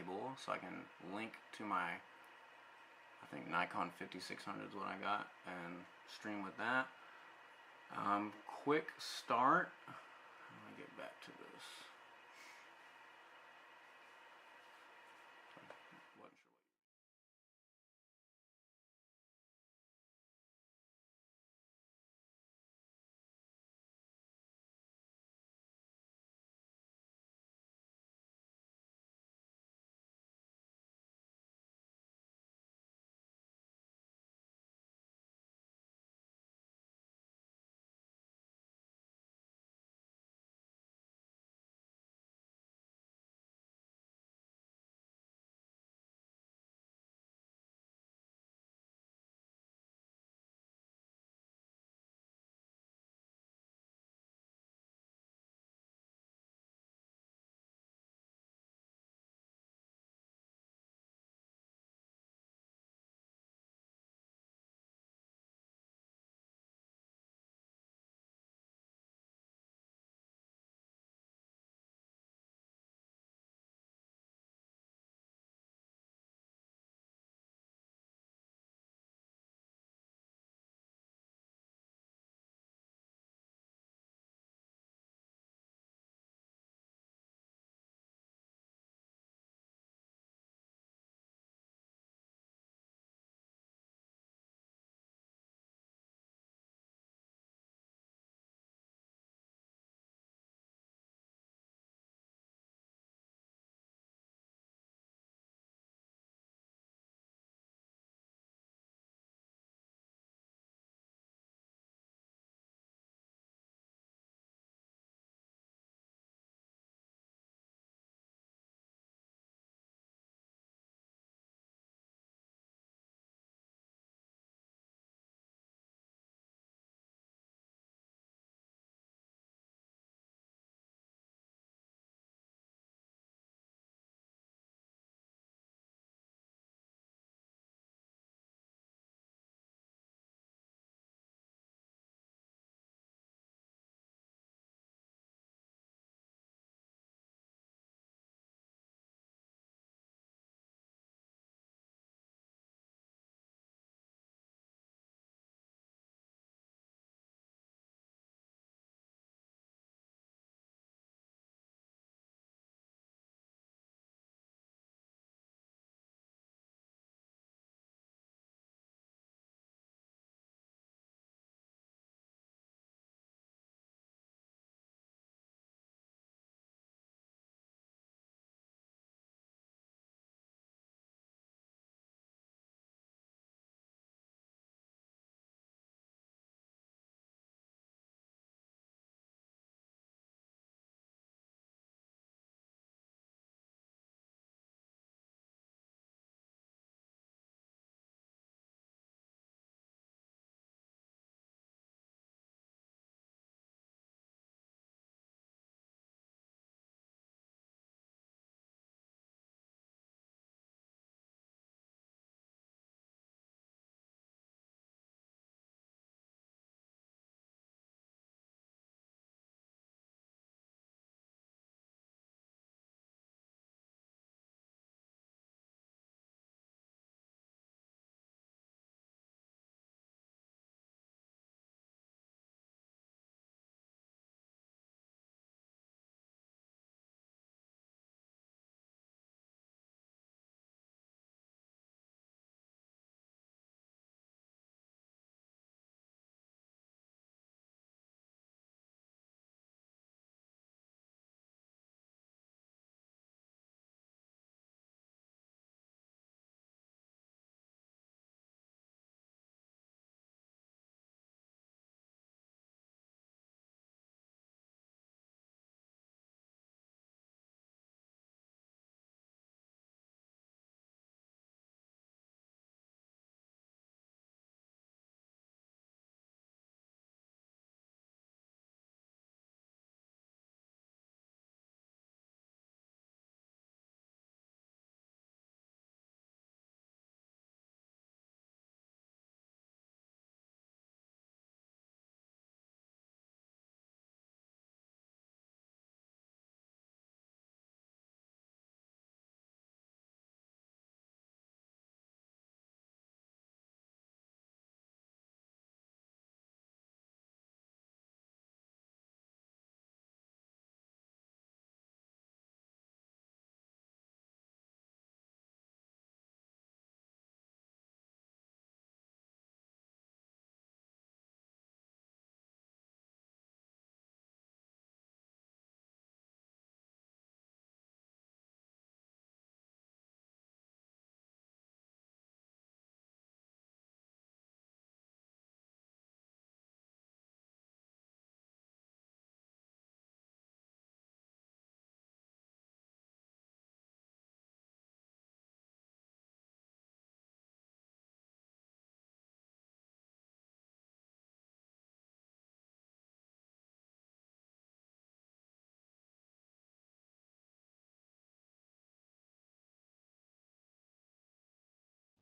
cable, so I can link to my, I think Nikon 5600 is what I got, and stream with that. Quick start. Let me get back to this.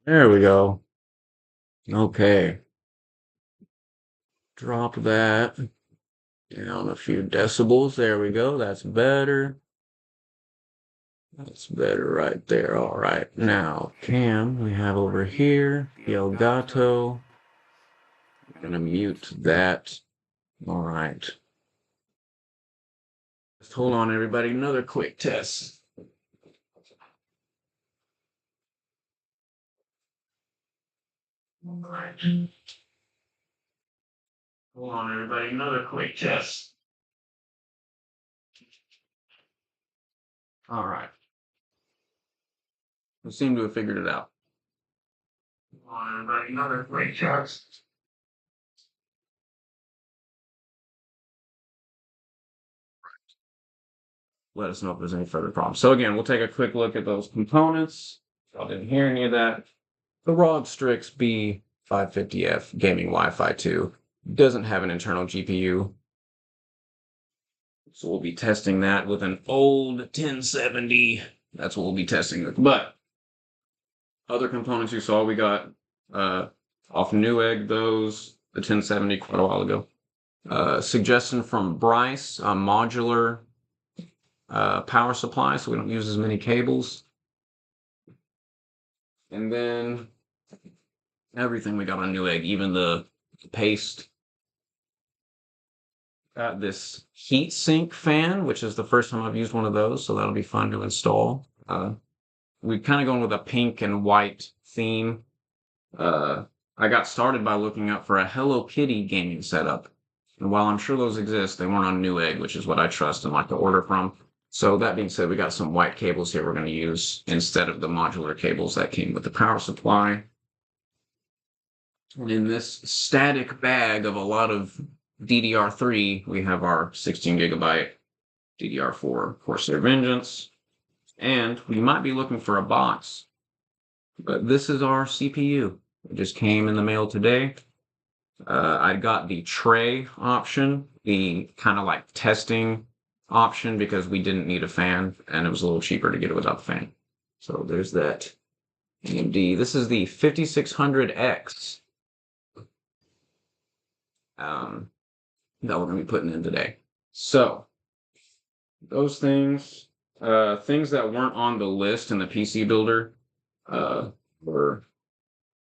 There we go. Okay. Drop that down a few decibels. There we go. That's better. That's better right there. All right. Now, Cam, we have over here, Elgato. I'm going to mute that. All right. Just hold on, everybody. Another quick test. All right. Hold on, everybody. Another quick test. All right. We seem to have figured it out. Hold on, everybody. Another quick test. Let us know if there's any further problems. So again, we'll take a quick look at those components. I didn't hear any of that. The ROG Strix B550F Gaming Wi-Fi 2 doesn't have an internal GPU. So we'll be testing that with an old 1070. That's what we'll be testing with. But other components you saw, we got off Newegg those, the 1070 quite a while ago. Suggestion from Bryce, a modular power supply, so we don't use as many cables. And then everything we got on Newegg, even the paste. Got this heat sink fan, which is the first time I've used one of those, so that'll be fun to install. We're kind of going with a pink and white theme. I got started by looking up for a Hello Kitty gaming setup. And while I'm sure those exist, they weren't on Newegg, which is what I trust and like to order from. So that being said, we got some white cables here we're going to use instead of the modular cables that came with the power supply. And in this static bag of a lot of DDR3, we have our 16 gigabyte DDR4 Corsair Vengeance. And we might be looking for a box, but this is our CPU. It just came in the mail today. I got the tray option, the kind of like testing option, because we didn't need a fan and it was a little cheaper to get it without the fan. So there's that. AMD. This is the 5600X that we're going to be putting in today. So those things, things that weren't on the list in the PC builder, were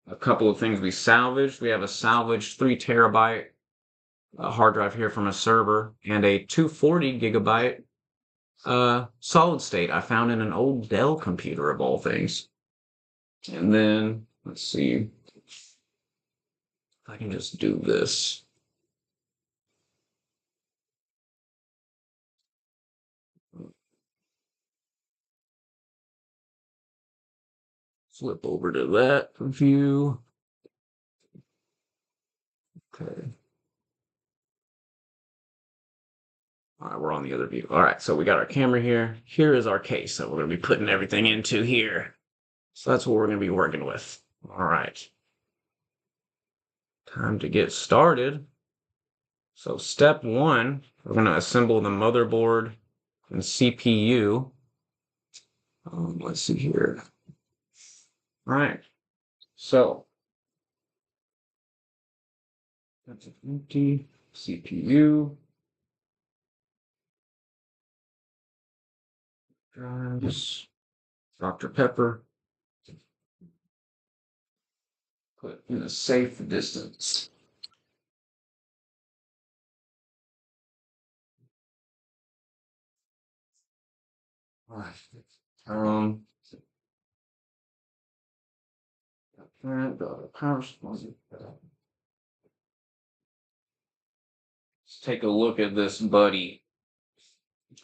a couple of things we salvaged. We have a salvaged 3 terabyte hard drive here from a server and a 240 gigabyte solid state I found in an old Dell computer of all things. And then let's see if I can just do this. Flip over to that view. Okay. All right, we're on the other view. All right, so we got our camera here. Here is our case that we're going to be putting everything into here. So that's what we're going to be working with. All right. Time to get started. So step 1, we're going to assemble the motherboard and CPU. Let's see here. All right. So that's an empty CPU. Drives. Dr. Pepper. Put in a safe distance. All right. The power supply. Let's take a look at this buddy.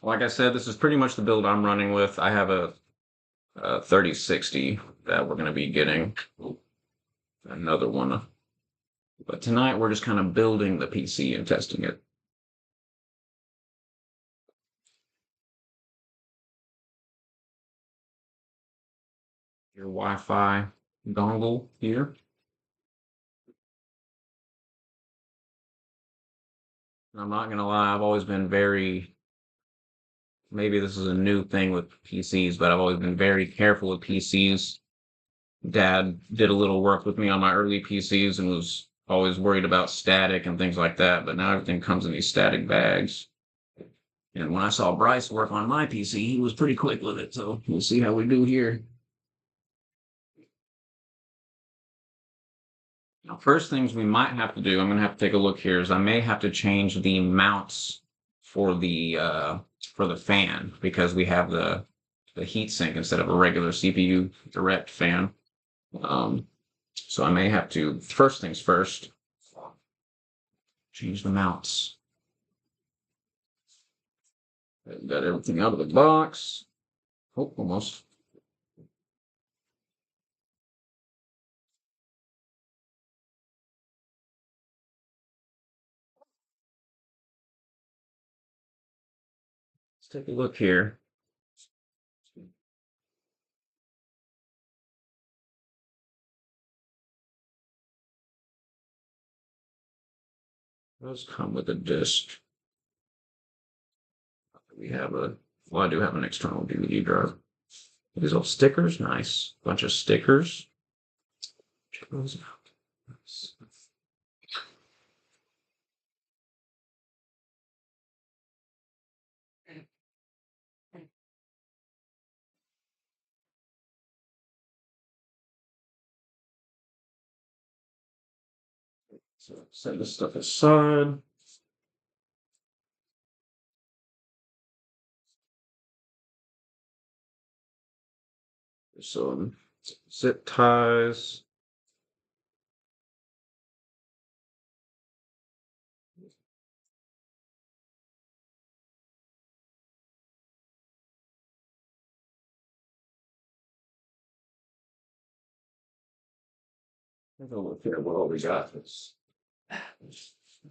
Like I said, this is pretty much the build I'm running with. I have a 3060 that we're going to be getting. Another one. But tonight we're just kind of building the PC and testing it. Your Wi-Fi dongle here. I'm not going to lie, I've always been very, maybe this is a new thing with PCs, but I've always been very careful with PCs Dad did a little work with me on my early PCs and was always worried about static and things like that. But now everything comes in these static bags. And when I saw Bryce work on my PC, he was pretty quick with it. So we'll see how we do here. Now, first things we might have to do, I'm going to have to take a look here, is I may have to change the mounts for the fan because we have the heat sink instead of a regular CPU direct fan. So I may have to, first things first, change the mounts. Got everything out of the box. Oh, almost. Let's take a look here. Those come with a disc. We have well, I do have an external DVD drive. These little stickers, nice. Bunch of stickers. Check those out. So set this stuff aside. Some zip ties. Take a look here what all we got. Not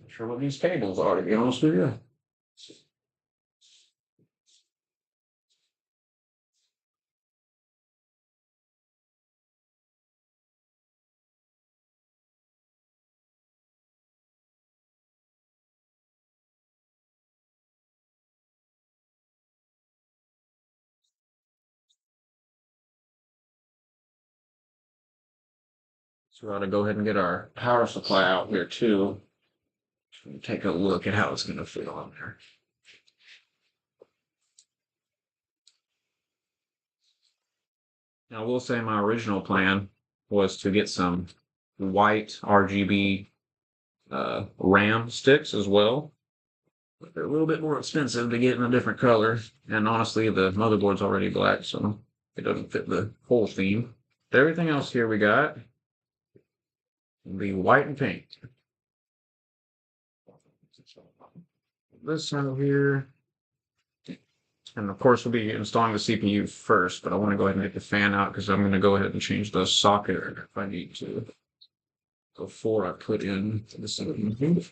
sure what these cables are, to be honest with you. So we ought to go ahead and get our power supply out here too. Take a look at how it's going to fit on there. Now, I will say my original plan was to get some white RGB RAM sticks as well. But they're a little bit more expensive to get in a different color. And honestly, the motherboard's already black, so it doesn't fit the whole theme. But everything else here we got will be white and pink. This side here. And of course, we'll be installing the CPU first, but I want to go ahead and get the fan out because I'm going to go ahead and change the socket if I need to before I put in the CPU.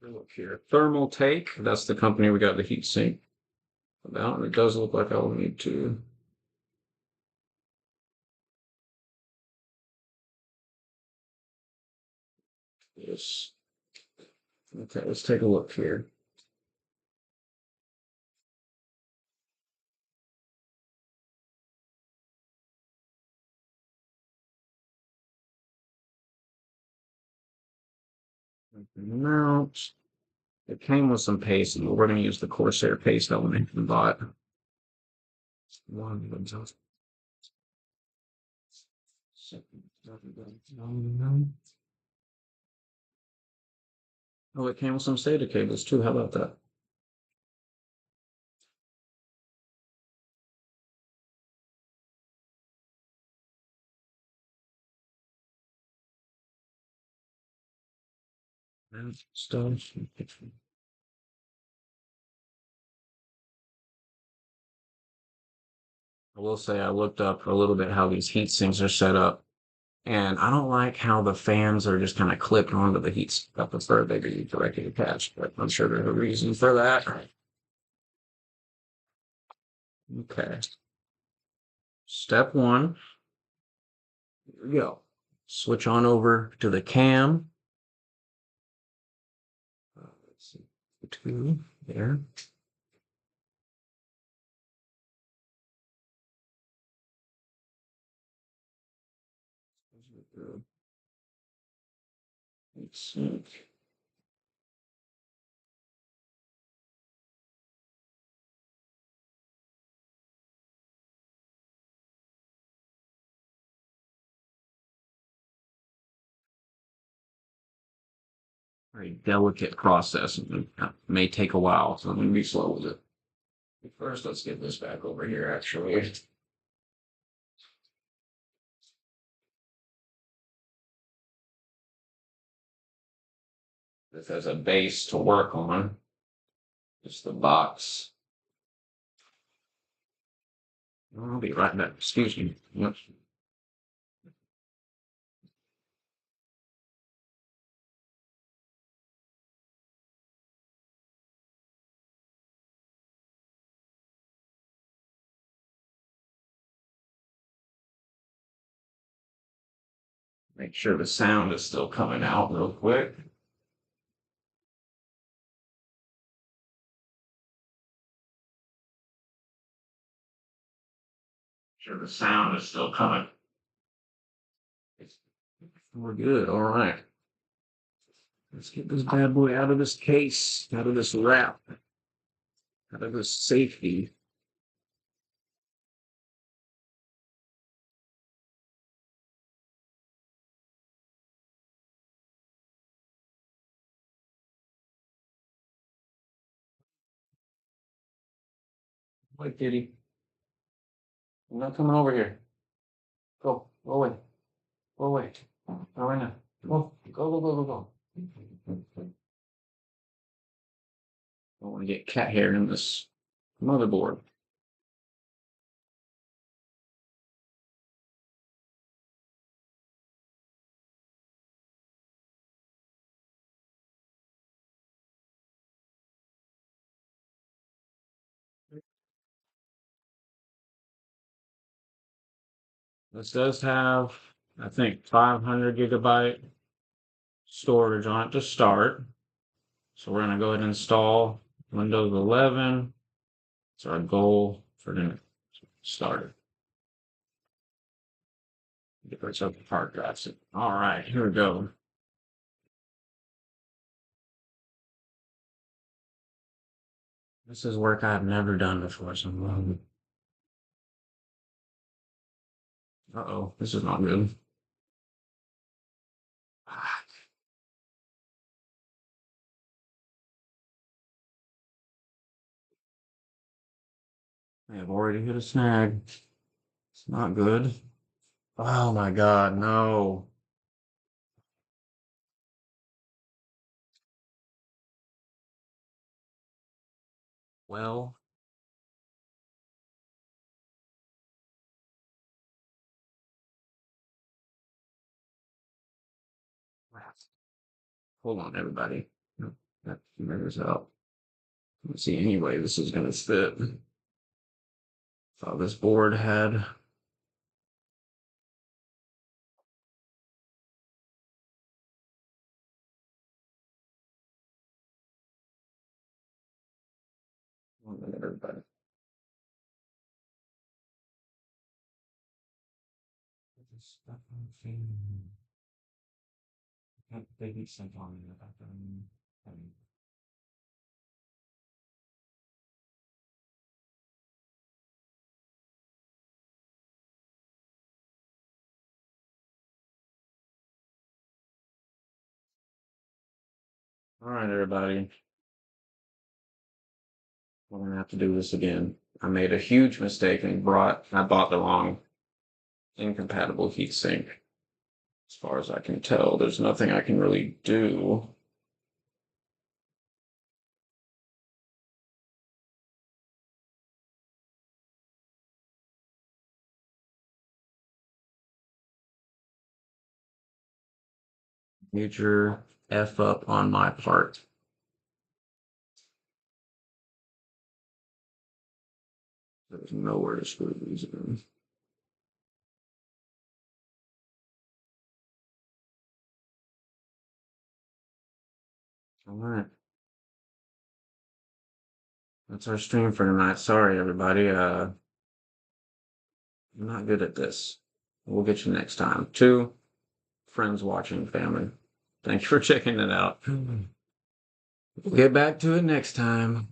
Look here, Thermal Take. That's the company we got the heat sink about, and it does look like I'll need to. Yes. Okay, let's take a look here. Mount. It came with some paste, and we're going to use the Corsair paste element we bought. Oh, it came with some SATA cables too. How about that? Stuff. I will say I looked up a little bit how these heat sinks are set up, and I don't like how the fans are just kind of clipped onto the heat sink. I prefer they be directly attached, but I'm sure there's a reason for that. Okay. Step one. Here we go. Switch on over to the cam. Let's see. Two there. Let's see. Very delicate process. And it may take a while, so I'm going to be slow with it. First, let's get this back over here, actually. This has a base to work on. Just the box. I'll be right back. Excuse me. Yep. Make sure the sound is still coming out real quick. Sure the sound is still coming. We're good. All right. Let's get this bad boy out of this case, out of this wrap, out of this safety. Wait, kitty. I'm not coming over here. Go away. Go away. Go right now. Go. I don't want to get cat hair in this motherboard. This does have, I think, 500 gigabyte storage on it to start. So we're going to go ahead and install Windows 11. It's our goal for the start. Get rid of the hard drives. All right, here we go. This is work I've never done before, so uh-oh, this is not good. I have already hit a snag. It's not good. Oh my god, no. Well, hold on, everybody. That figures out. Let's see, anyway, this is gonna fit. Thought this board had. Hold on, everybody. Stuff on film. They be sent on in the background. All right, everybody. We're gonna have to do this again. I made a huge mistake and I bought the wrong incompatible heatsink. As far as I can tell, there's nothing I can really do. Major F up on my part. There's nowhere to screw these in. All right. That's our stream for tonight. Sorry, everybody. I'm not good at this. We'll get you next time. 2, friends watching, family. Thank you for checking it out. We'll get back to it next time.